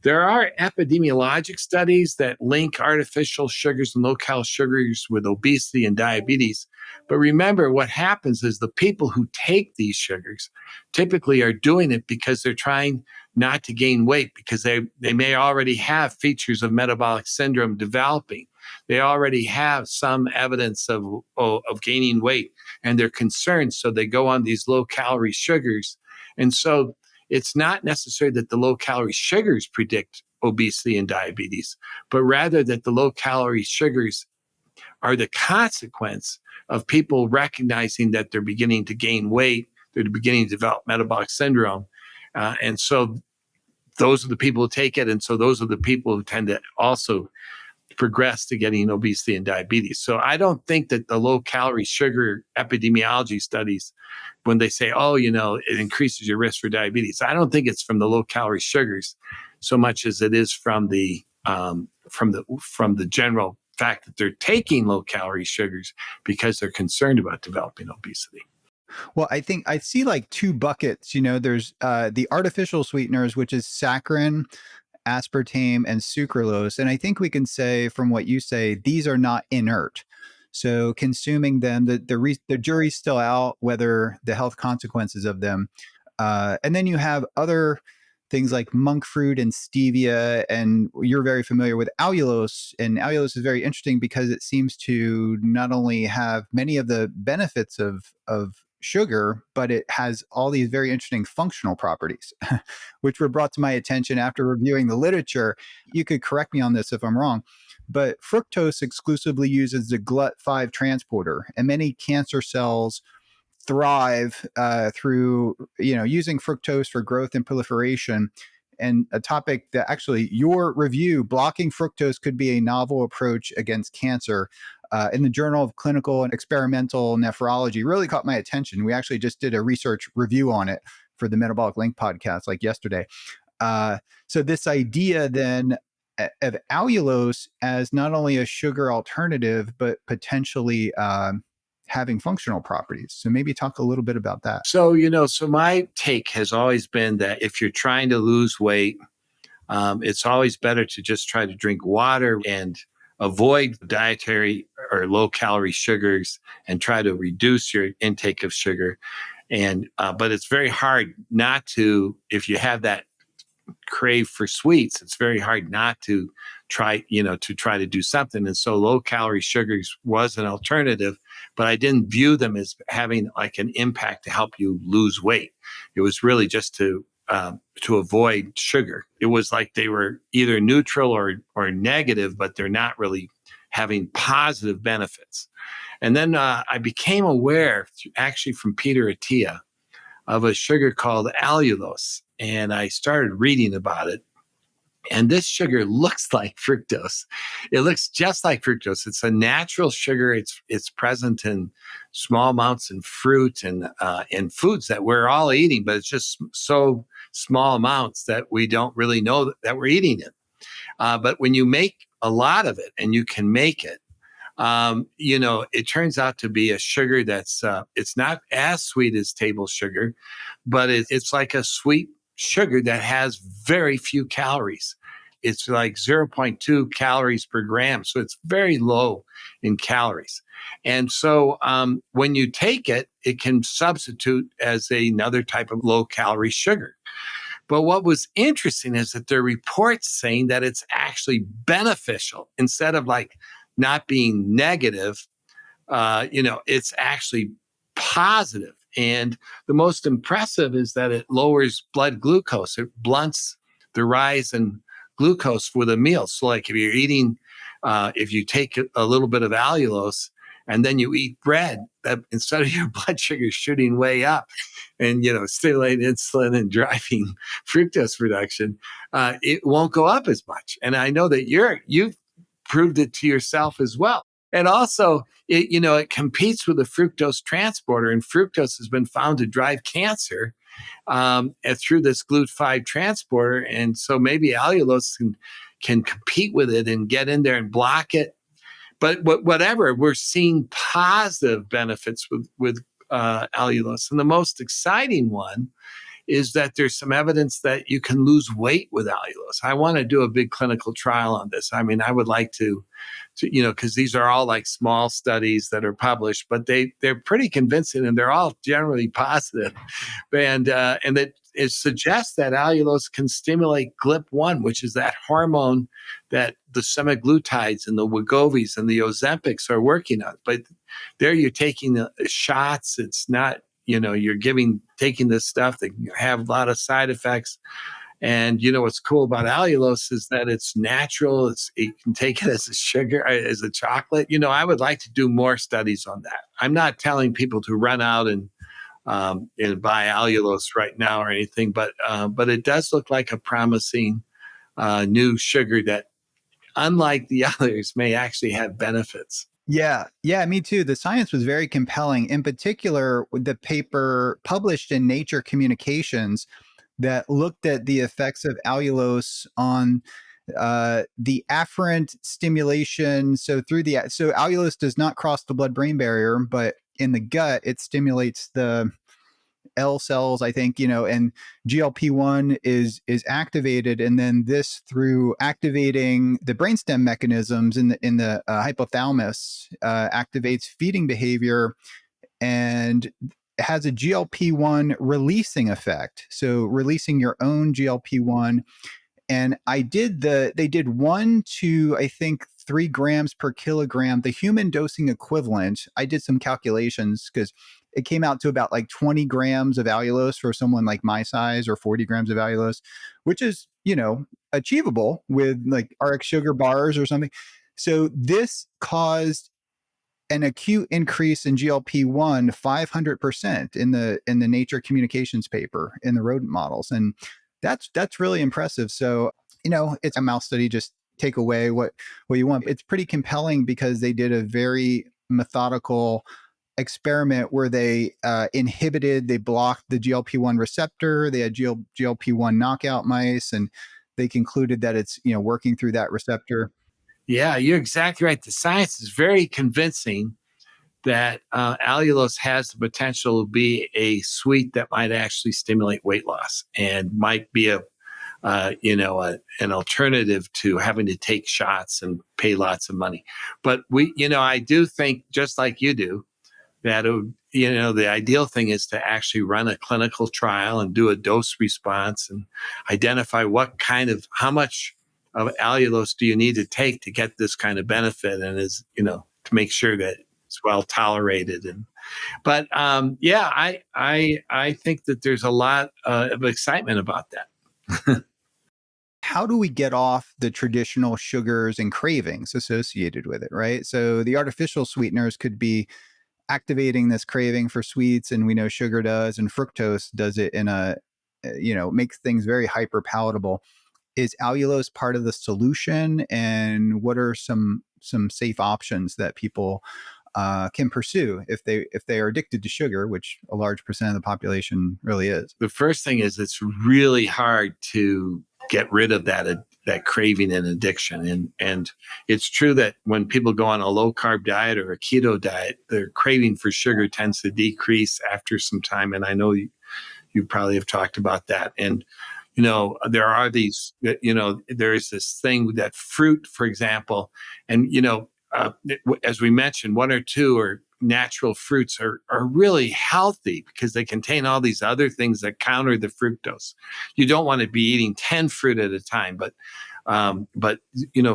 There are epidemiologic studies that link artificial sugars and low-cal sugars with obesity and diabetes. But remember, what happens is the people who take these sugars typically are doing it because they're trying not to gain weight, because they may already have features of metabolic syndrome developing. They already have some evidence of gaining weight, and they're concerned, so they go on these low-calorie sugars. And so it's not necessary that the low-calorie sugars predict obesity and diabetes, but rather that the low-calorie sugars are the consequence of people recognizing that they're beginning to gain weight, they're beginning to develop metabolic syndrome. And so those are the people who take it. And so those are the people who tend to also progress to getting obesity and diabetes. So I don't think that the low-calorie sugar epidemiology studies, when they say, it increases your risk for diabetes, I don't think it's from the low-calorie sugars so much as it is from the general fact that they're taking low-calorie sugars because they're concerned about developing obesity. Well, I think I see like two buckets. There's the artificial sweeteners, which is saccharin, aspartame, and sucralose. And I think we can say from what you say, these are not inert. So consuming them, the jury's still out whether the health consequences of them. And then you have other things like monk fruit and stevia, and you're very familiar with allulose. And allulose is very interesting because it seems to not only have many of the benefits of sugar, but it has all these very interesting functional properties, which were brought to my attention after reviewing the literature. You could correct me on this if I'm wrong, but fructose exclusively uses the GLUT5 transporter, and many cancer cells thrive through using fructose for growth and proliferation. And a topic that actually your review, blocking fructose could be a novel approach against cancer, in the Journal of Clinical and Experimental Nephrology, really caught my attention. We actually just did a research review on it for the Metabolic Link podcast like yesterday. So this idea then of allulose as not only a sugar alternative, but potentially having functional properties. So maybe talk a little bit about that. So, so my take has always been that if you're trying to lose weight, It's always better to just try to drink water and avoid dietary or low-calorie sugars and try to reduce your intake of sugar. And but it's very hard not to, if you have that crave for sweets, it's very hard not to try, to try to do something. And so low calorie sugars was an alternative, but I didn't view them as having like an impact to help you lose weight. It was really just to avoid sugar. It was like they were either neutral or negative, but they're not really having positive benefits. And then I became aware, actually from Peter Attia, of a sugar called allulose. And I started reading about it. And this sugar looks like fructose. It looks just like fructose. It's a natural sugar. It's present in small amounts in fruit and in foods that we're all eating, but it's just so small amounts that we don't really know that we're eating it. But when you make a lot of it, and you can make it, it turns out to be a sugar that's it's not as sweet as table sugar, but it's like a sweet sugar that has very few calories. It's like 0.2 calories per gram. So it's very low in calories. And so when you take it, it can substitute as another type of low calorie sugar. But what was interesting is that there are reports saying that it's actually beneficial instead of like not being negative. It's actually positive. And the most impressive is that it lowers blood glucose. It blunts the rise in glucose with a meal. So like if you're eating, if you take a little bit of allulose and then you eat bread, that instead of your blood sugar shooting way up and, stimulating insulin and driving fructose production, it won't go up as much. And I know that you've proved it to yourself as well. And also, it competes with the fructose transporter, and fructose has been found to drive cancer through this GLUT5 transporter. And so maybe allulose can compete with it and get in there and block it. But whatever, we're seeing positive benefits with allulose. And the most exciting one is that there's some evidence that you can lose weight with allulose. I want to do a big clinical trial on this. I mean, I would like to because these are all like small studies that are published, but they're pretty convincing and they're all generally positive. And it suggests that allulose can stimulate GLP-1, which is that hormone that the semaglutides and the Wegovys and the Ozempics are working on. But there you're taking the shots. It's not, you're taking this stuff that have a lot of side effects. And what's cool about allulose is that it's natural. You can take it as a sugar, as a chocolate. I would like to do more studies on that. I'm not telling people to run out and buy allulose right now or anything, but it does look like a promising new sugar that, unlike the others, may actually have benefits. Yeah, me too. The science was very compelling. In particular, with the paper published in Nature Communications that looked at the effects of allulose on the afferent stimulation. So allulose does not cross the blood-brain barrier, but in the gut, it stimulates the L cells, I think, and GLP-1 is activated, and then this, through activating the brainstem mechanisms in the hypothalamus, activates feeding behavior and has a GLP-1 releasing effect. So releasing your own GLP-1. And they did 1 to, I think, 3 grams per kilogram, the human dosing equivalent. I did some calculations because it came out to about like 20 grams of allulose for someone like my size, or 40 grams of allulose, which is, achievable with like RX sugar bars or something. So this caused an acute increase in GLP-1 500% in the Nature Communications paper in the rodent models. And that's really impressive. So, it's a mouse study, just take away what you want. It's pretty compelling because they did a very methodical experiment where they blocked the GLP-1 receptor. They had GLP-1 knockout mice, and they concluded that it's, working through that receptor. Yeah, you're exactly right. The science is very convincing that allulose has the potential to be a sweet that might actually stimulate weight loss and might be a an alternative to having to take shots and pay lots of money. But I do think, just like you do, that the ideal thing is to actually run a clinical trial and do a dose response and identify how much of allulose do you need to take to get this kind of benefit, and to make sure that it's well tolerated. I think that there's a lot of excitement about that. How do we get off the traditional sugars and cravings associated with it, right? So the artificial sweeteners could be activating this craving for sweets, and we know sugar does, and fructose does it in makes things very hyper palatable. Is allulose part of the solution, and what are some safe options that people can pursue if they are addicted to sugar, which a large percent of the population really is? The first thing is, it's really hard to get rid of that craving and addiction. And it's true that when people go on a low carb diet or a keto diet, their craving for sugar tends to decrease after some time. And I know you probably have talked about that. And, there are these, there is this thing that fruit, for example, and, as we mentioned, one or two or natural fruits are really healthy because they contain all these other things that counter the fructose. You don't want to be eating 10 fruit at a time, but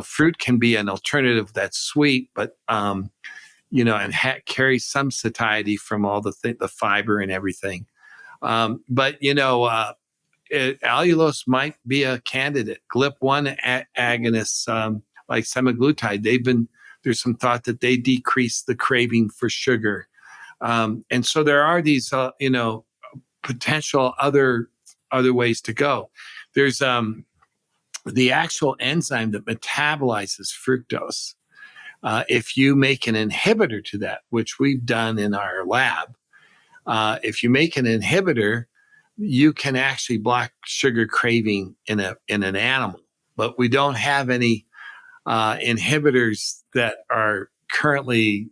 fruit can be an alternative that's sweet, but and carries some satiety from all the fiber and everything. Allulose might be a candidate. GLP-1 agonists like semaglutide, there's some thought that they decrease the craving for sugar. And so there are these, potential other ways to go. There's the actual enzyme that metabolizes fructose. If you make an inhibitor to that, which we've done in our lab, if you make an inhibitor, you can actually block sugar craving in an animal. But we don't have any inhibitors that are currently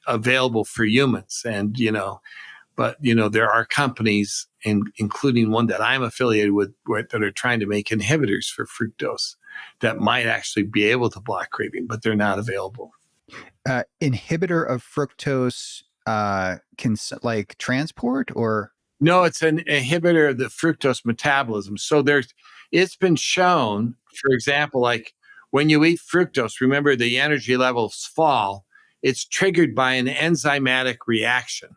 available for humans. And, there are companies, including one that I'm affiliated with, that are trying to make inhibitors for fructose that might actually be able to block craving, but they're not available. Inhibitor of fructose can transport, or? No, it's an inhibitor of the fructose metabolism. So it's been shown, for example, like when you eat fructose, remember the energy levels fall. It's triggered by an enzymatic reaction.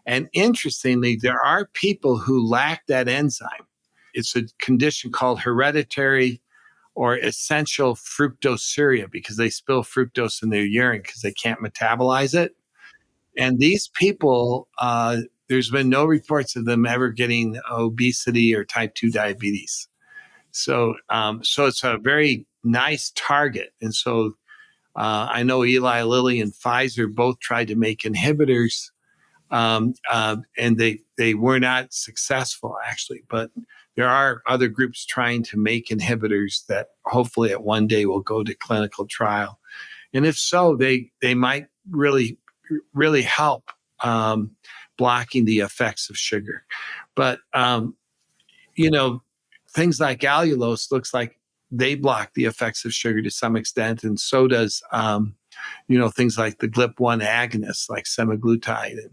And interestingly, there are people who lack that enzyme. It's a condition called hereditary or essential fructosuria, because they spill fructose in their urine because they can't metabolize it. And these people, there's been no reports of them ever getting obesity or type 2 diabetes. So it's a very nice target. And so I know Eli Lilly and Pfizer both tried to make inhibitors, and they were not successful, actually. But there are other groups trying to make inhibitors that hopefully at one day will go to clinical trial. And if so, they might really, really help blocking the effects of sugar. But, things like allulose looks like they block the effects of sugar to some extent. And so does, things like the GLP-1 agonists like semaglutide. And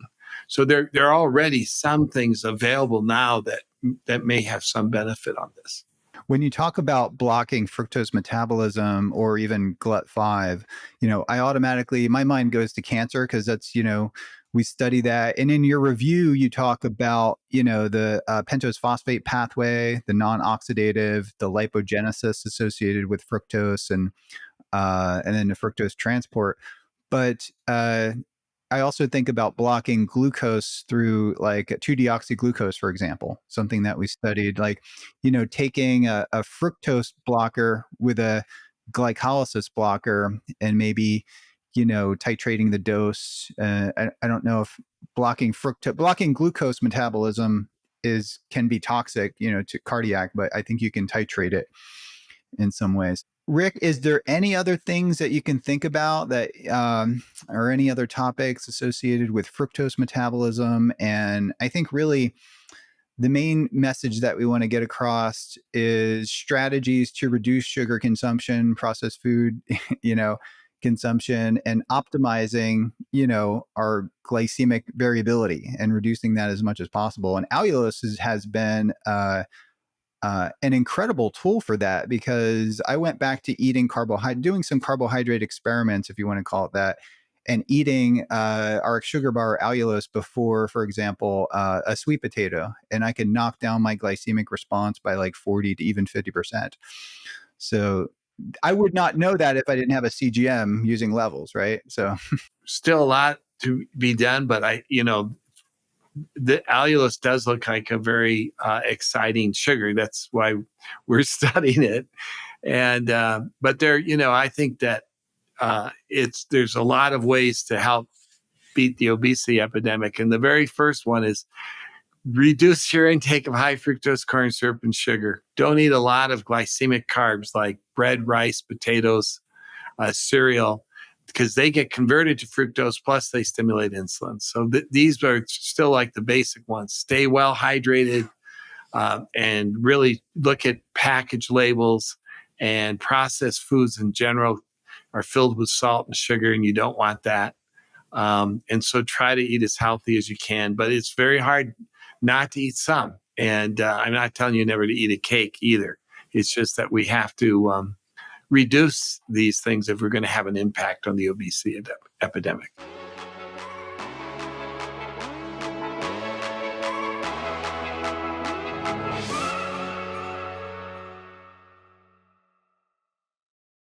so there are already some things available now that may have some benefit on this. When you talk about blocking fructose metabolism or even GLUT5, my mind goes to cancer, because that's, we study that. And in your review, you talk about, the pentose phosphate pathway, the non-oxidative, the lipogenesis associated with fructose, and then the fructose transport. But I also think about blocking glucose through like 2-deoxyglucose, for example, something that we studied, taking a fructose blocker with a glycolysis blocker and maybe, titrating the dose. I don't know if blocking glucose metabolism can be toxic, to cardiac, but I think you can titrate it in some ways. Rick, is there any other things that you can think about that, or any other topics associated with fructose metabolism? And I think really the main message that we want to get across is strategies to reduce sugar consumption, processed food, consumption, and optimizing, our glycemic variability and reducing that as much as possible. And allulose has been an incredible tool for that, because I went back to eating doing some carbohydrate experiments, if you want to call it that, and eating our sugar bar allulose before, for example, a sweet potato, and I could knock down my glycemic response by like 40 to even 50%. So I would not know that if I didn't have a CGM using levels, right? So Still a lot to be done, but the allulose does look like a very exciting sugar. That's why we're studying it. And but I think that there's a lot of ways to help beat the obesity epidemic. And the very first one is reduce your intake of high fructose corn syrup and sugar. Don't eat a lot of glycemic carbs like bread, rice, potatoes, cereal, because they get converted to fructose, plus they stimulate insulin. So these are still like the basic ones. Stay well hydrated, and really look at package labels. And processed foods in general are filled with salt and sugar, and you don't want that. And so try to eat as healthy as you can, but it's very hard not to eat some. And I'm not telling you never to eat a cake either. It's just that we have to reduce these things if we're going to have an impact on the obesity epidemic.